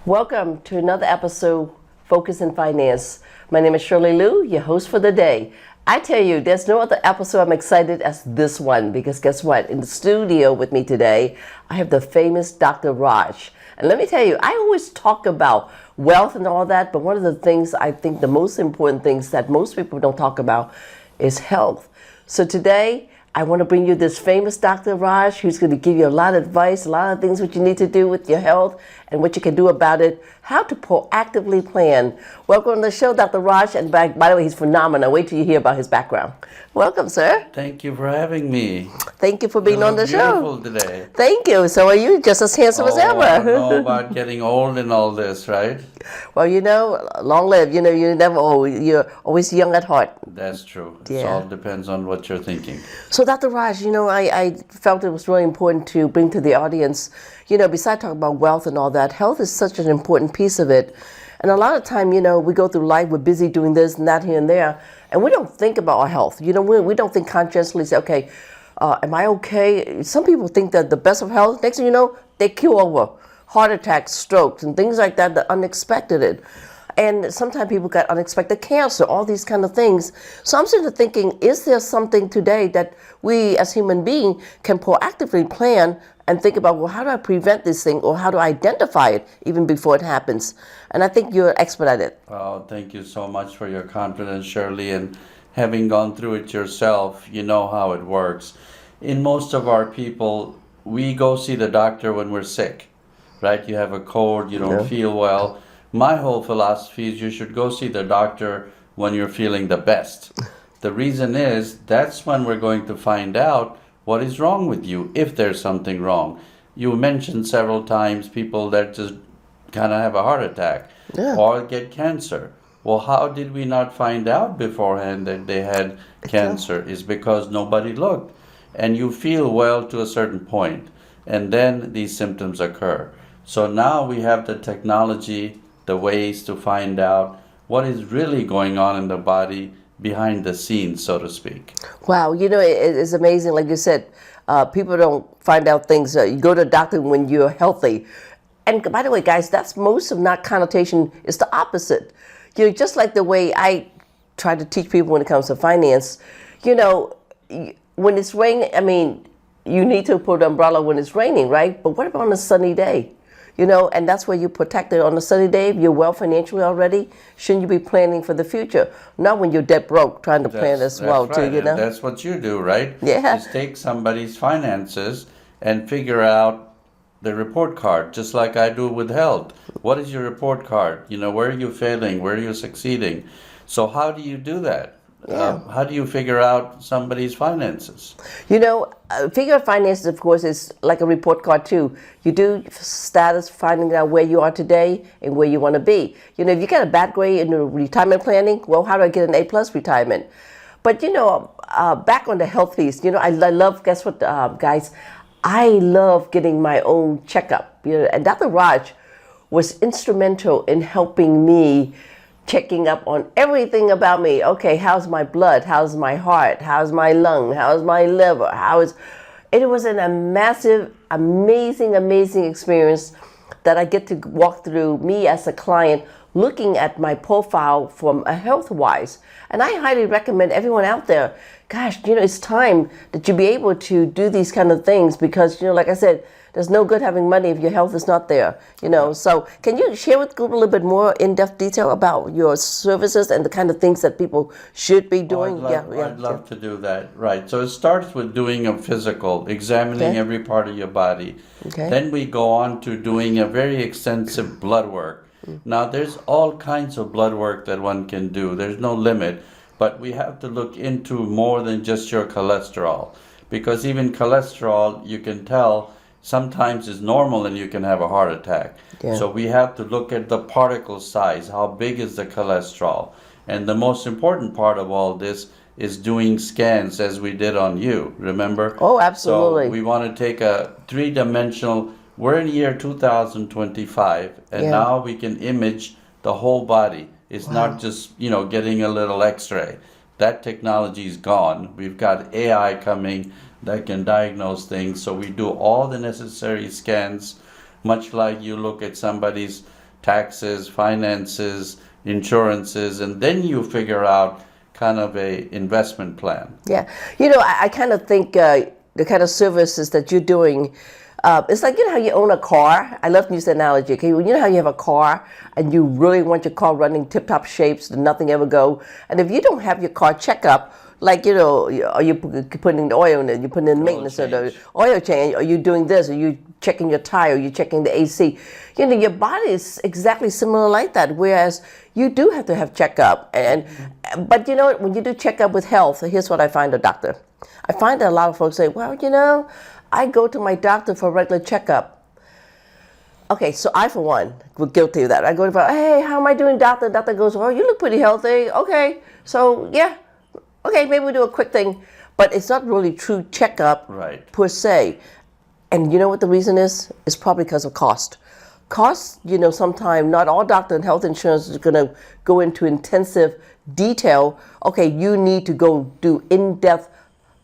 Welcome to another episode, Focus in Finance. My name is Shirley Luu, your host for the day. I tell you, there's no other episode I'm excited as this one, because guess what? In the studio with me today, I have the famous Dr. Raj. And let me tell you, I always talk about wealth and all that, but one of the things I think the most important things that most people don't talk about is health. So today, I want to bring you this famous Dr. Raj, who's going to give you a lot of advice, a lot of things what you need to do with your health and what you can do about it, how to proactively plan. Welcome to the show, Dr. Raj. And by the way, he's phenomenal. Wait till you hear about his background. Welcome, sir. Thank you for having me. Thank you for being on the show. Beautiful today. Thank you. So are you just as handsome as ever? I don't know about getting old and all this, right? Well, long live. You're never old. You're always young at heart. That's true. Yeah. It all depends on what you're thinking. So, Dr. Raj, I felt it was really important to bring to the audience, besides talking about wealth and all that, health is such an important piece of it. And a lot of time, we go through life, we're busy doing this and that here and there, and we don't think about our health. We don't think consciously, say, okay, am I okay? Some people think that the best of health, next thing you know, they keel over. Heart attacks, strokes, and things like that, the unexpected. And sometimes people got unexpected cancer, all these kind of things. So I'm sort of thinking, is there something today that we as human beings can proactively plan and think about, well, how do I prevent this thing, or how do I identify it even before it happens? And I think you're an expert at it. Oh, thank you so much for your confidence, Shirley. And having gone through it yourself, you know how it works. In most of our people, we go see the doctor when we're sick, right? You have a cold, you don't feel well. My whole philosophy is you should go see the doctor when you're feeling the best. The reason is that's when we're going to find out what is wrong with you, if there's something wrong. You mentioned several times people that just kind of have a heart attack or get cancer. Well, how did we not find out beforehand that they had cancer? Is because nobody looked. And you feel well to a certain point, and then these symptoms occur. So now we have the technology, the ways to find out what is really going on in the body behind the scenes, so to speak. Wow, it's amazing. Like you said, people don't find out things. You go to a doctor when you're healthy. And by the way, guys, that's most of not connotation. It's the opposite. Just like the way I try to teach people when it comes to finance, when it's raining, you need to put an umbrella when it's raining, right? But what about on a sunny day? And that's where you protect it. On a sunny day, if you're well financially already, shouldn't you be planning for the future? Not when you're dead broke, trying to plan as well, right. too, That's what you do, right? Yeah. Just take somebody's finances and figure out the report card, just like I do with health. What is your report card? Where are you failing? Where are you succeeding? So how do you do that? Yeah. How do you figure out somebody's finances? Figure out finances, of course, is like a report card too. You do status, finding out where you are today and where you want to be. If you get a bad grade in retirement planning, well, how do I get an A+ retirement? But back on the health piece, I love, guess what, guys? I love getting my own checkup. And Dr. Raj was instrumental in helping me checking up on everything about me. Okay, how's my blood? How's my heart? How's my lung? How's my liver? It was a massive, amazing experience that I get to walk through, me as a client, looking at my profile from a health-wise. And I highly recommend everyone out there, gosh, it's time that you be able to do these kind of things because, like I said, there's no good having money if your health is not there, So can you share with group a little bit more in-depth detail about your services and the kind of things that people should be doing? I'd love to do that. Right. So it starts with doing a physical, examining every part of your body. Okay. Then we go on to doing a very extensive blood work. Now, there's all kinds of blood work that one can do. There's no limit. But we have to look into more than just your cholesterol. Because even cholesterol, you can tell, sometimes is normal and you can have a heart attack. Yeah. So we have to look at the particle size. How big is the cholesterol? And the most important part of all this is doing scans as we did on you, remember? Oh, absolutely. So we want to take a three-dimensional, we're in year 2025, and now we can image the whole body. It's not just, getting a little x-ray. That technology is gone. We've got AI coming that can diagnose things. So we do all the necessary scans, much like you look at somebody's taxes, finances, insurances, and then you figure out kind of a investment plan. Yeah. I kind of think the kind of services that you're doing, it's like, how you own a car. I love to use the analogy. Okay, how you have a car and you really want your car running tip-top shapes and nothing ever go. And if you don't have your car check up, like, are you putting the oil in it? You're putting in maintenance or the oil change? Are you doing this? Are you checking your tire? Are you checking the AC? Your body is exactly similar like that. Whereas you do have to have checkup. But when you do checkup with health, here's what I find, a doctor. I find that a lot of folks say, well, I go to my doctor for a regular checkup. Okay, so I, for one, was guilty of that. I go to, hey, how am I doing, doctor? The doctor goes, well, you look pretty healthy. Okay, so yeah. Okay, maybe we'll do a quick thing, but it's not really true checkup per se. And you know what the reason is? It's probably because of cost. Cost, sometimes not all doctor and health insurance is going to go into intensive detail. Okay, you need to go do in-depth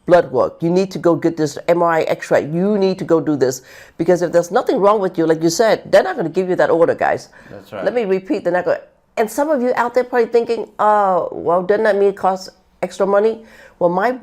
blood work. You need to go get this MRI X-ray. You need to go do this. Because if there's nothing wrong with you, like you said, they're not going to give you that order, guys. That's right. Let me repeat, they're not going to. And some of you out there probably thinking, oh, well, doesn't that mean it costs extra money? Well, my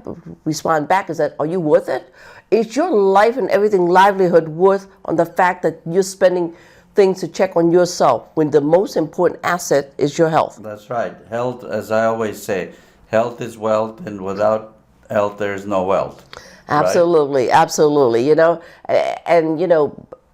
response back is that, are you worth it? Is your life and everything, livelihood, worth on the fact that you're spending things to check on yourself when the most important asset is your health? That's right. Health, as I always say, health is wealth, and without health there is no wealth. Absolutely, right? Absolutely. And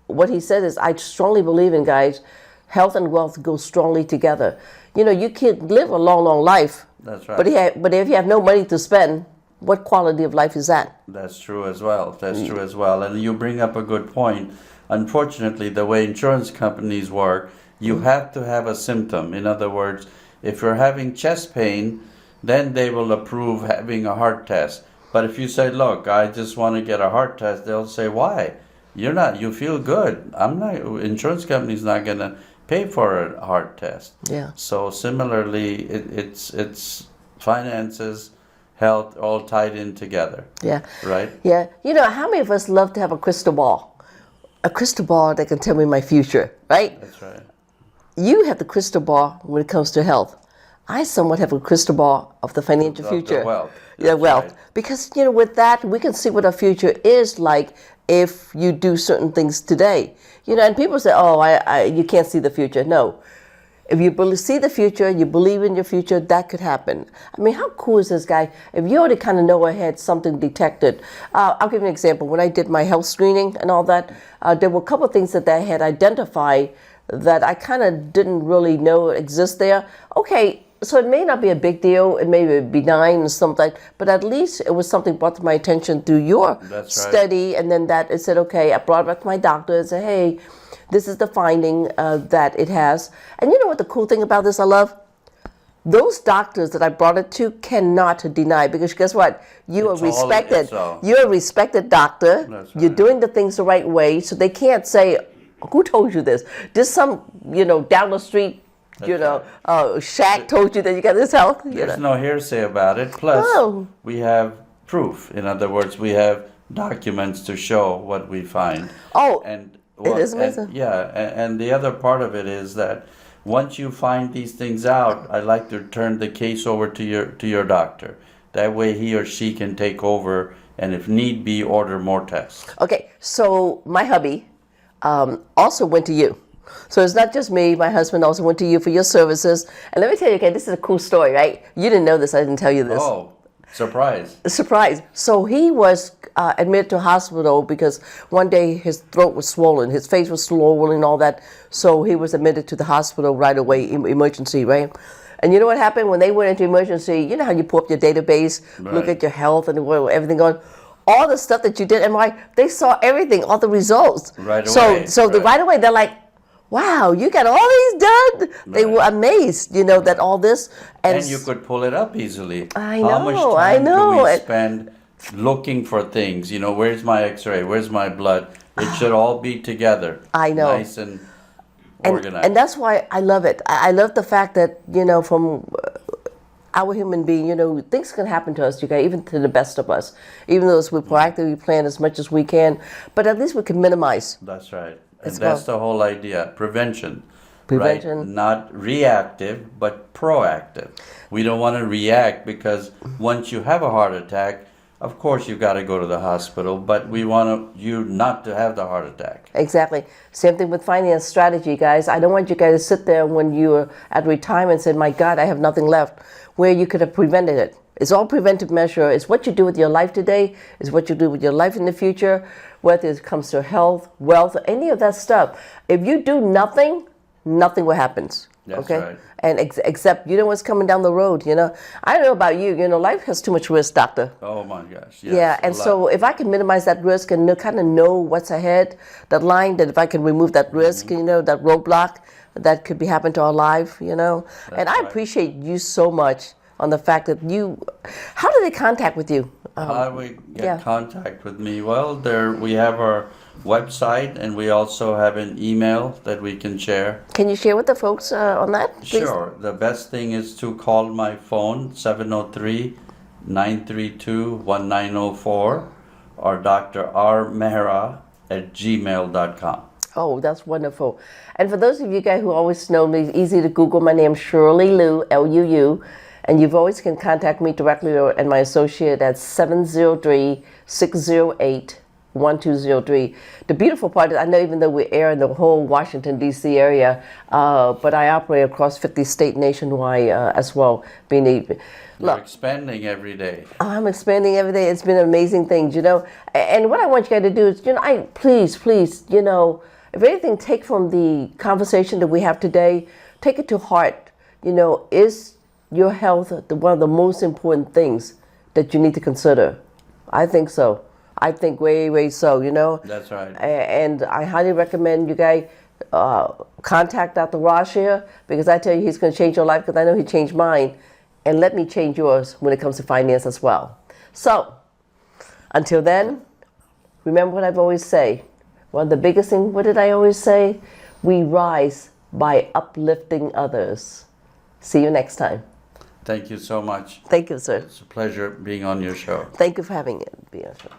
what he said is, I strongly believe in, guys, health and wealth go strongly together. You can live a long, long life. That's right. But if you have no money to spend, what quality of life is that? That's true as well. True as well. And you bring up a good point. Unfortunately, the way insurance companies work, you have to have a symptom. In other words, if you're having chest pain, then they will approve having a heart test. But if you say, look, I just want to get a heart test, they'll say, why? You feel good. Insurance company's not going to pay for a heart test. Yeah. So similarly, it's finances, health, all tied in together. Yeah. Right? Yeah. How many of us love to have a crystal ball? A crystal ball that can tell me my future, right? That's right. You have the crystal ball when it comes to health. I somewhat have a crystal ball of the financial future. The wealth. Yeah, wealth. Right. Because, with that, we can see what our future is like if you do certain things today. And people say, oh, you can't see the future. No. If you see the future, you believe in your future, that could happen. I mean, how cool is this, guy? If you already kind of know ahead something detected. I'll give you an example. When I did my health screening and all that, there were a couple of things that I had identified that I kind of didn't really know exist there. Okay, so it may not be a big deal. It may be benign and something, but at least it was something brought to my attention through your study. And then it said, okay, I brought it back to my doctor and said, hey, this is the finding that it has. And you know what the cool thing about this I love? Those doctors that I brought it to cannot deny, because guess what? You are respected. You're a respected doctor. That's You're right. doing the things the right way, so they can't say, who told you this? Just some, down the street, Shaq told you that you got this health. There's no hearsay about it. Plus, we have proof. In other words, we have documents to show what we find. It is amazing. And the other part of it is that once you find these things out, I like to turn the case over to your doctor. That way he or she can take over, and if need be, order more tests. Okay, so my hubby also went to you. So it's not just me, my husband also went to you for your services. And let me tell you, okay, this is a cool story, right? You didn't know this, I didn't tell you this. Oh, surprise. Surprise. So he was admitted to hospital because one day his throat was swollen, his face was swollen and all that. So he was admitted to the hospital right away, emergency, right? And you know what happened when they went into emergency? You know how you pull up your database, look at your health and everything going. All the stuff that you did, MRI, they saw everything, all the results. Right away. So right away they're like, wow, you got all these done? Right. They were amazed, that all this. And you could pull it up easily. I know, How much time do we spend looking for things? Where's my x-ray? Where's my blood? It should all be together. I know. Nice and organized. And that's why I love it. I love the fact that, from our human being, things can happen to us, you guys, even to the best of us. Even though we proactively plan as much as we can, but at least we can minimize. That's right. And that's the whole idea. Prevention. Prevention. right? Not reactive, but proactive. We don't want to react because once you have a heart attack, of course you've got to go to the hospital, but we want you not to have the heart attack. Exactly. Same thing with finance strategy, guys. I don't want you guys to sit there when you're at retirement and say, my God, I have nothing left, where you could have prevented it. It's all preventive measure. It's what you do with your life today. It's what you do with your life in the future, whether it comes to health, wealth, any of that stuff. If you do nothing, nothing will happen. That's okay? right. And except you know what's coming down the road, you know. I don't know about you, you know, life has too much risk, doctor. Oh my gosh. Yes, Yeah, a and lot. so if I can minimize that risk and kind of know what's ahead, that line, that if I can remove that risk, you know, that roadblock that could be happening to our life, you know. And I right. appreciate you so much on the fact that you, how do they contact with you? How do we get yeah. contact with me? Well, we have our website, and we also have an email that we can share. Can you share with the folks on that, please? Sure. The best thing is to call my phone, 703-932-1904, or Dr. R. Mehra at gmail.com. Oh, that's wonderful. And for those of you guys who always know me, it's easy to Google my name, Shirley Luu, L-U-U. And you've always can contact me directly and my associate at 703-608-1203. The beautiful part is I know even though we air in the whole Washington, D.C. area, but I operate across 50 states nationwide as well. You're expanding every day. I'm expanding every day. It's been amazing things, you know. And what I want you guys to do is, you know, please, you know, if anything, take from the conversation that we have today, take it to heart. You know, is your health one of the most important things that you need to consider? I think so. I think way, way so, you know. That's right. And I highly recommend you guys contact Dr. Raj here, because I tell you he's going to change your life, because I know he changed mine. And let me change yours when it comes to finance as well. So, until then, remember what I've always say. One of the biggest things, what did I always say? We rise by uplifting others. See you next time. Thank you so much. Thank you, sir. It's a pleasure being on your show. Thank you for having it. Be on the show.